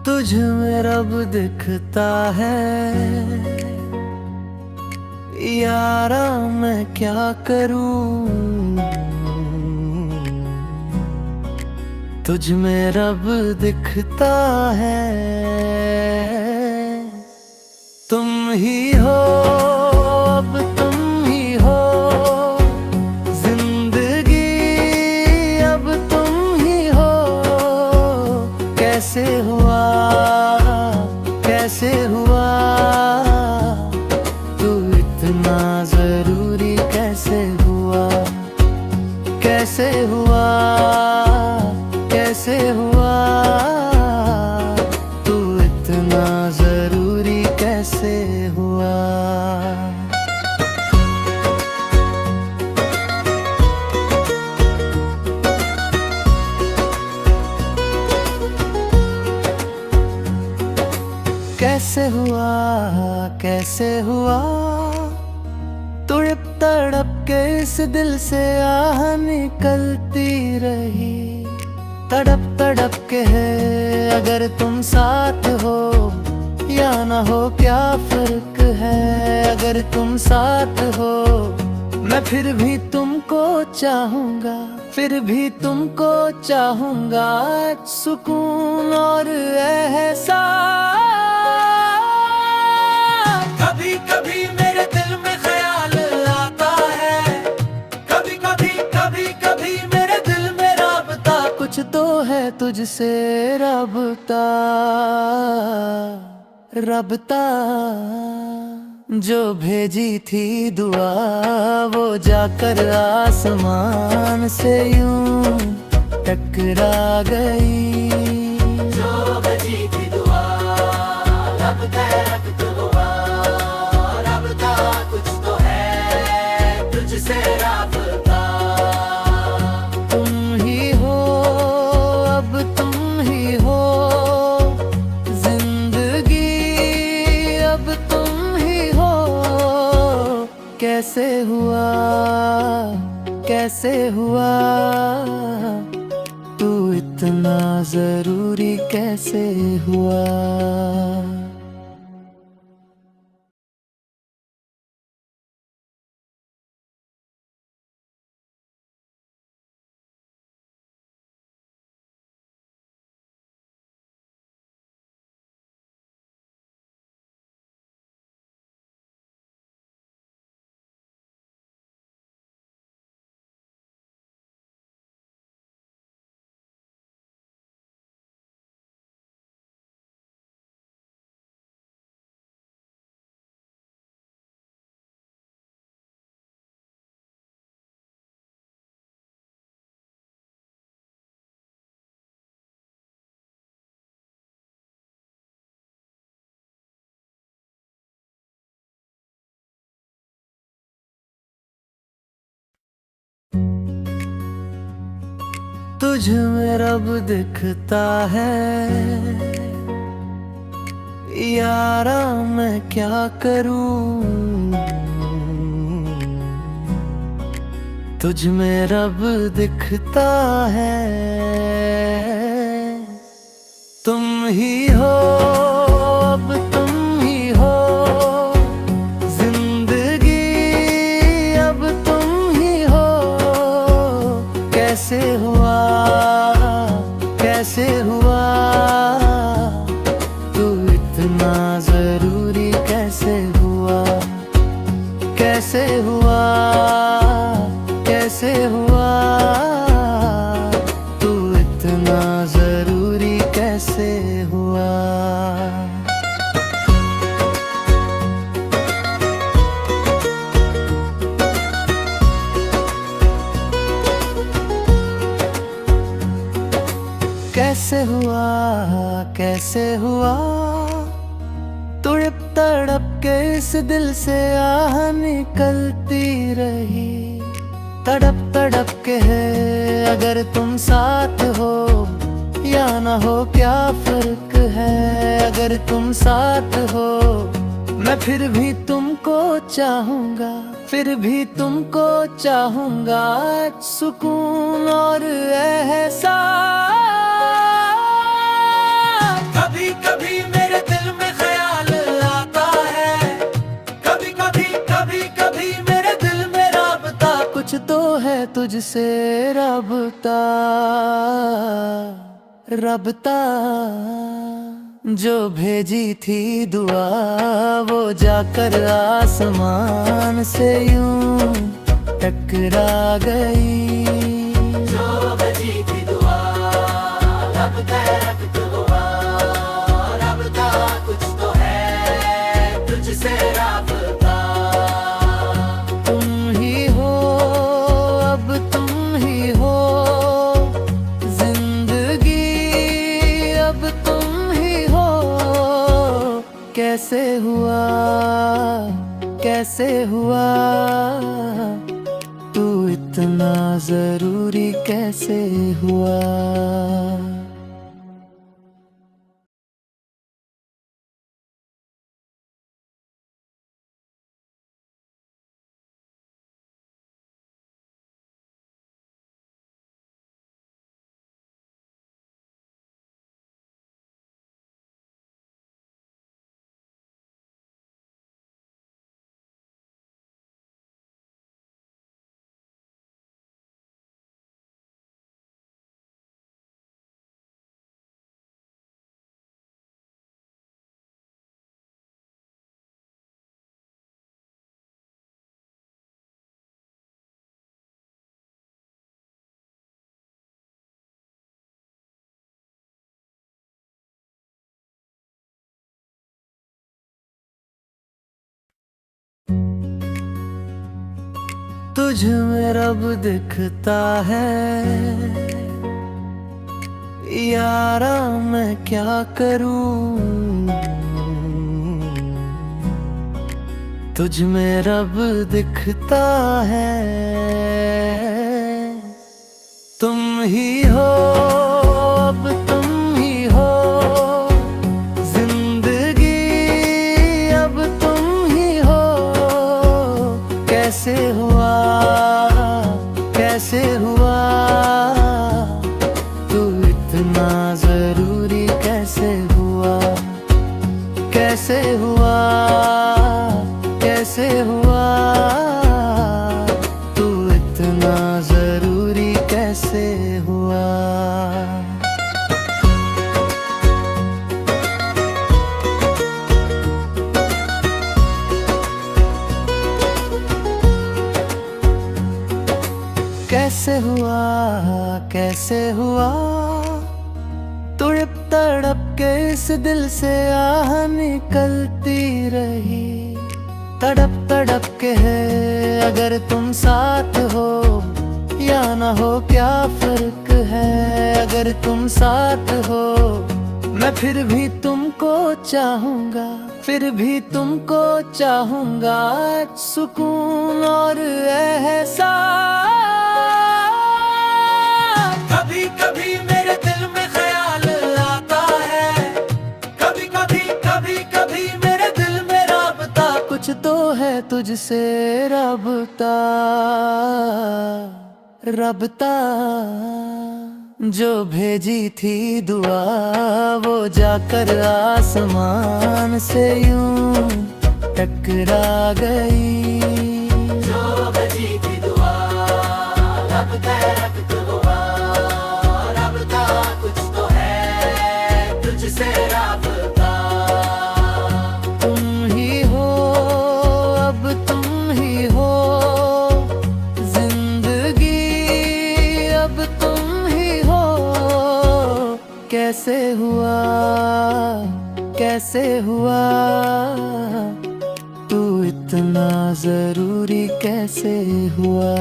तुझ में रब दिखता है यारा, मैं क्या करूं। तुझ में रब दिखता है, तुम ही हो, अब तुम ही हो जिंदगी, अब तुम ही हो। कैसे हुआ, कैसे हुआ, तू इतना जरूरी कैसे हुआ। कैसे हुआ, कैसे हुआ, तू इतना जरूरी कैसे हुआ। कैसे हुआ, कैसे हुआ, तड़प तड़प के इस दिल से आह निकलती रही। तड़प तड़प के है, अगर तुम साथ हो या ना हो क्या फर्क है। अगर तुम साथ हो मैं फिर भी तुमको चाहूंगा, फिर भी तुमको चाहूंगा। सुकून और एहसास, कभी कभी मेरे दिल में ख्याल आता है। कभी कभी, कभी कभी मेरे दिल में राबता, कुछ तो है तुझसे राबता। राबता जो भेजी थी दुआ, वो जाकर आसमान से यूं टकरा गई। जो भेजी थी दुआ, रब तरफ हुआ। राबता कुछ तो है तुझसे राबता। तुम ही हो, अब तुम ही हो जिंदगी, अब तुम ही हो। कैसे हुआ, कैसे हुआ, तू इतना जरूरी कैसे हुआ। तुझ में रब दिखता है यारा, मैं क्या करूं। तुझ में रब दिखता है, तुम ही हो, अब तुम ही हो जिंदगी, अब तुम ही हो। कैसे हुआ, कैसे हुआ, तू इतना जरूरी कैसे हुआ। कैसे हुआ, कैसे हुआ, तू इतना जरूरी कैसे हुआ। कैसे हुआ, कैसे हुआ, तड़प तड़प के इस दिल से आह निकलती रही। तड़प तड़प के है, अगर तुम साथ हो या ना हो क्या फर्क है। अगर तुम साथ हो मैं फिर भी तुमको चाहूंगा, फिर भी तुमको चाहूंगा। सुकून और एहसास, कभी तुझसे रबता रबता। जो भेजी थी दुआ वो जाकर आसमान से यूं टकरा गई। जो भेजी थी दुआ रब रब हुआ रबता। कुछ तो है तुझसे रबता। तुम ही हो अब तुम ही हो जिंदगी अब तुम ही हो। कैसे हुआ कैसे हुआ तू इतना जरूरी कैसे हुआ। तुझ में रब दिखता है यारा मैं क्या करूं। तुझ में रब दिखता है। तुम ही हो अब तुम ही हो जिंदगी अब तुम ही हो। कैसे हुआ कैसे हुआ तू इतना जरूरी कैसे हुआ। कैसे हुआ कैसे हुआ तू इतना जरूरी कैसे हुआ। कैसे हुआ तड़प तड़प के इस दिल से आह निकलती रही। तड़प तड़प के है अगर तुम साथ हो या ना हो क्या फर्क है। अगर तुम साथ हो मैं फिर भी तुमको चाहूंगा फिर भी तुमको चाहूंगा। सुकून और एहसास कभी कभी मेरे दिल में ख्याल आता है। कभी कभी मेरे दिल में राबता। कुछ तो है तुझसे रबता रबता। जो भेजी थी दुआ वो जाकर आसमान से यूं टकरा गई। जो भेजी थी दुआ रब रब हुआ रबता। कुछ तो है तुझसे रबता। तुम ही हो अब तुम ही हो जिंदगी अब तुम ही हो। कैसे हुआ तू इतना जरूरी कैसे हुआ।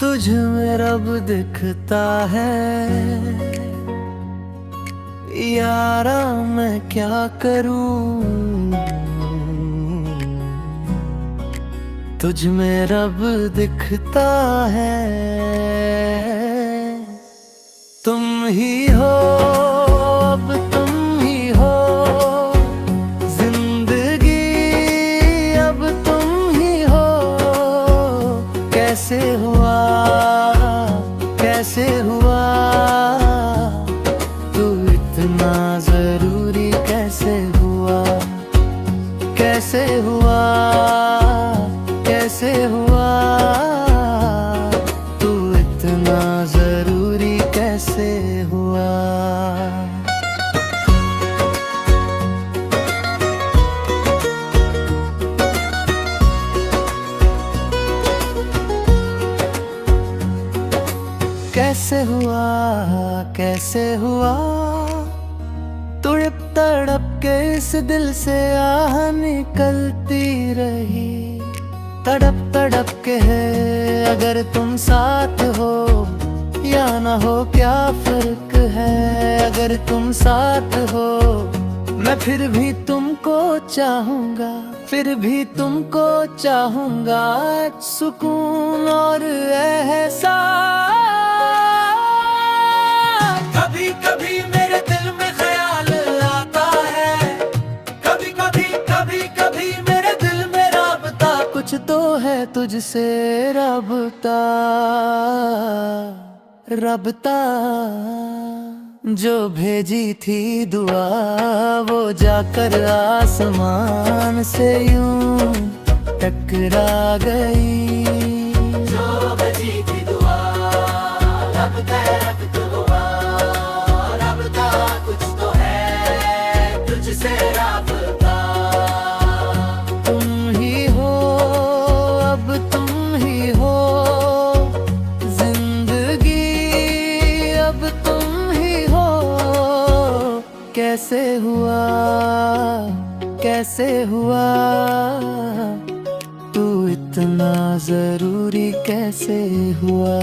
तुझ में रब दिखता है यारा, मैं क्या करूं। तुझ में रब दिखता है, तुम ही हो, अब तुम ही हो जिंदगी, अब तुम ही हो। कैसे हुआ, कैसे हुआ, तू इतना जरूरी कैसे हुआ, कैसे हुआ, कैसे हुआ, तू इतना जरूरी कैसे हुआ। कैसे हुआ, कैसे हुआ, तड़प तड़प के इस दिल से आह निकलती रही। तड़प तड़प के है अगर तुम साथ हो या ना हो, क्या फर्क है अगर तुम साथ हो। मैं फिर भी तुमको चाहूंगा, फिर भी तुमको चाहूंगा, सुकून और एहसास। कभी कभी मेरे दिल में ख्याल आता है, कभी कभी, कभी कभी मेरे दिल में राबता, कुछ तो है तुझसे राबता, राबता। जो भेजी थी दुआ वो जाकर आसमान से यूं टकरा गई। जो भेजी थी दुआ रब दुआ, राबता कुछ तो है तुझसे राबता। तुम ही हो, अब तुम ही हो जिंदगी, अब तुम ही हो। कैसे हुआ, कैसे हुआ, तू इतना जरूरी कैसे हुआ।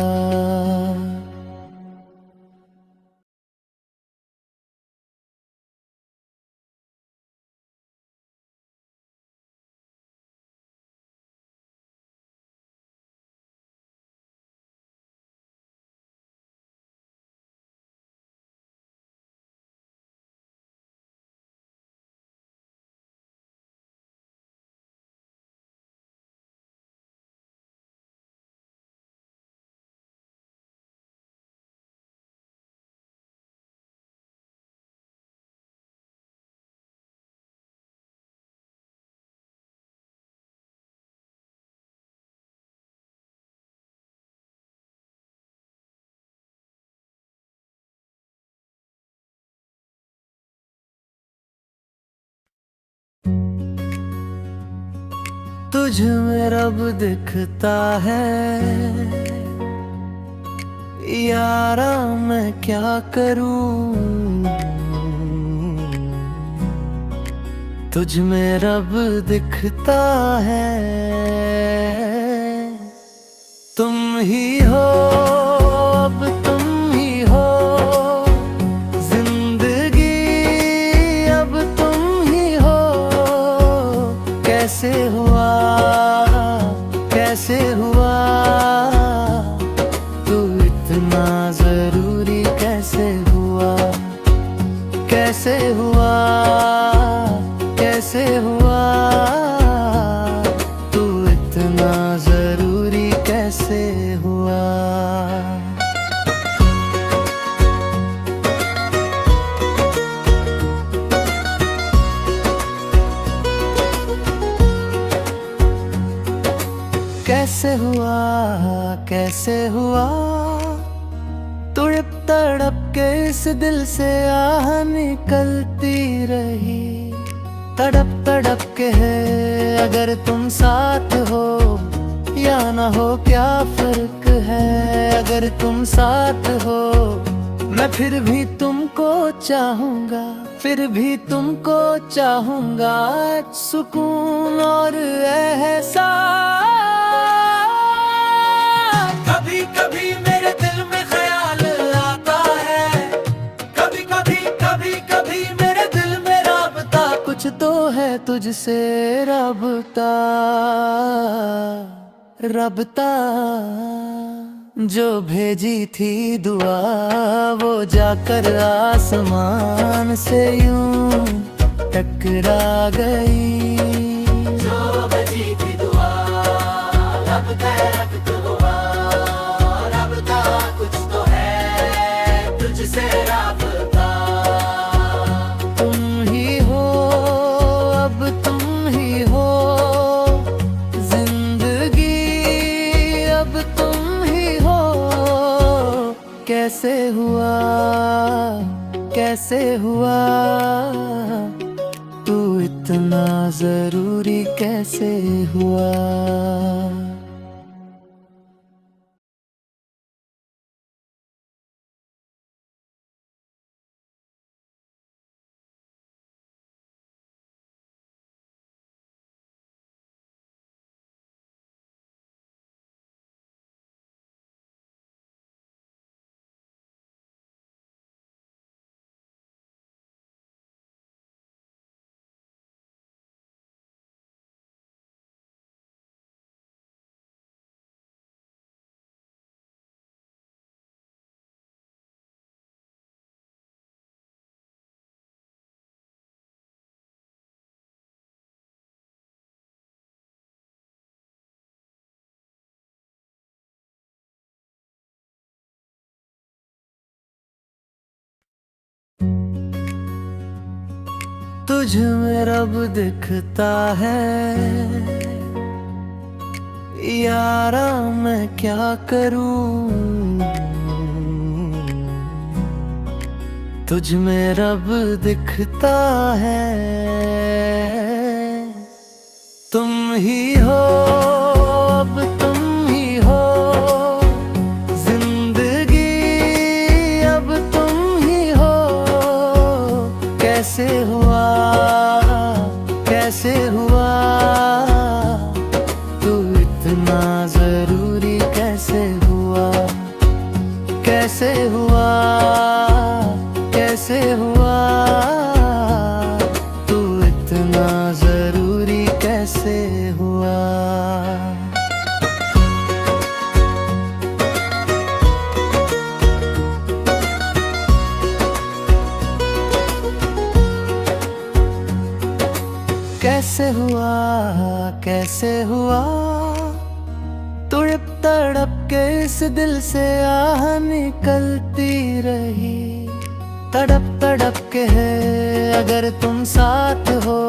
तुझ में रब दिखता है यारा, मैं क्या करूं। तुझ में रब दिखता है, तुम ही हो, अब तुम ही हो जिंदगी, अब तुम ही हो। कैसे हुआ, कैसे हुआ, तू इतना जरूरी कैसे हुआ, कैसे हुआ, कैसे हुआ, तू इतना जरूरी कैसे हुआ। कैसे हुआ, कैसे हुआ, तड़प तड़प के इस दिल से आह निकलती रही। तड़प तड़प के है अगर तुम साथ हो या ना हो, क्या फर्क है अगर तुम साथ हो। मैं फिर भी तुमको चाहूंगा, फिर भी तुमको चाहूंगा, सुकून और एहसास। कभी तुझसे रबता रबता। जो भेजी थी दुआ वो जाकर आसमान से यूं टकरा गई। जो भेजी थी दुआ रब रब हुआ रबता। कुछ तो है तुझसे रबता। तुम ही हो अब तुम ही हो जिंदगी अब तुम ही हो। कैसे हुआ कैसे हुआ तू इतना जरूरी कैसे हुआ। तुझ में रब दिखता है यारा मैं क्या करूं। तुझ में रब दिखता है। तुम ही हो अब तुम ही हो जिंदगी अब तुम ही हो। कैसे हुआ कैसे हुआ तू इतना जरूरी कैसे हुआ। कैसे हुआ कैसे हुआ तू इतना जरूरी कैसे हुआ। कैसे हुआ तड़प तड़प के इस दिल से आह निकलती रही। तड़प तड़प के है अगर तुम साथ हो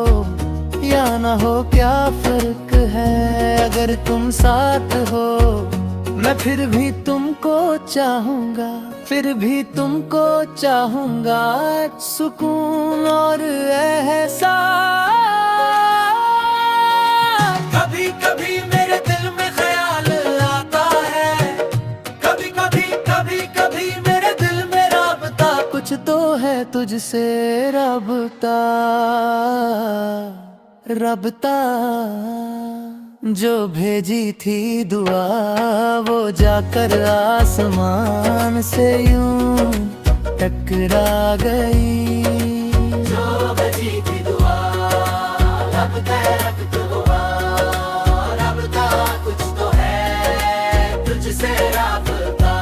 या ना हो क्या फर्क है। अगर तुम साथ हो मैं फिर भी तुमको चाहूंगा फिर भी तुमको चाहूंगा। सुकून और एहसास कभी कभी मेरे दिल में ख्याल आता है। कभी कभी मेरे दिल में राबता। कुछ तो है तुझसे रबता रबता। जो भेजी थी दुआ वो जाकर आसमान से यूं टकरा गई। जो भेजी थी दुआ रब रब हुआ रबता। कुछ तो है तुझसे रबता।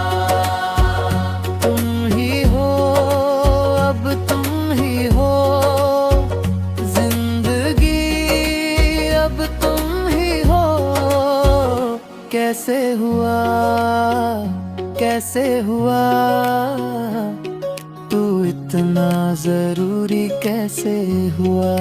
तुम ही हो अब तुम ही हो जिंदगी अब तुम ही हो। कैसे हुआ कैसे हुआ तू इतना जरूरी कैसे हुआ।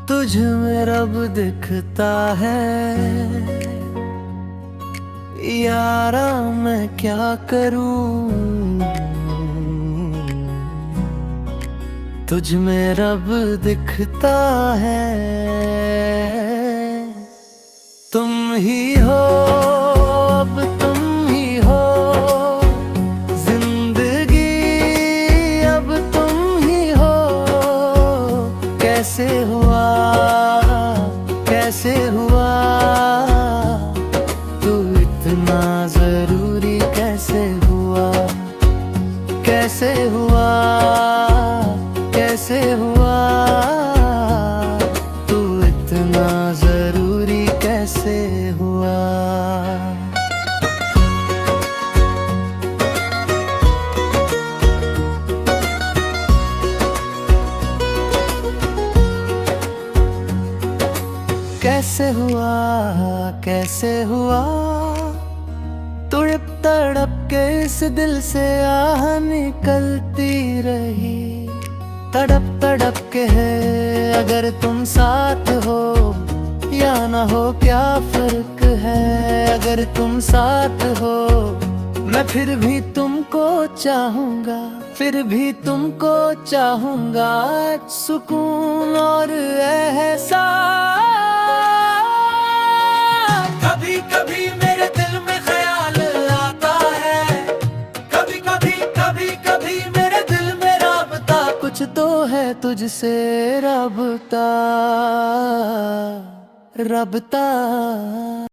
तुझ में रब दिखता है, यारा मैं क्या करूं। तुझ में रब दिखता है, तुम ही हो, अब तुम ही हो जिंदगी, अब तुम ही हो। कैसे हुआ, कैसे हुआ, तू इतना जरूरी कैसे हुआ, कैसे हुआ, कैसे हुआ, तू इतना जरूरी कैसे हुआ। कैसे हुआ, कैसे हुआ, तड़प तड़प के इस दिल से आह निकलती रही। तड़प तड़प के है, अगर तुम साथ हो या ना हो क्या फर्क है। अगर तुम साथ हो मैं फिर भी तुमको चाहूंगा, फिर भी तुमको चाहूंगा। सुकून और एहसास, कभी कभी मेरे दिल में ख्याल आता है, कभी कभी, कभी कभी मेरे दिल में राबता। कुछ तो है तुझसे राबता, राबता।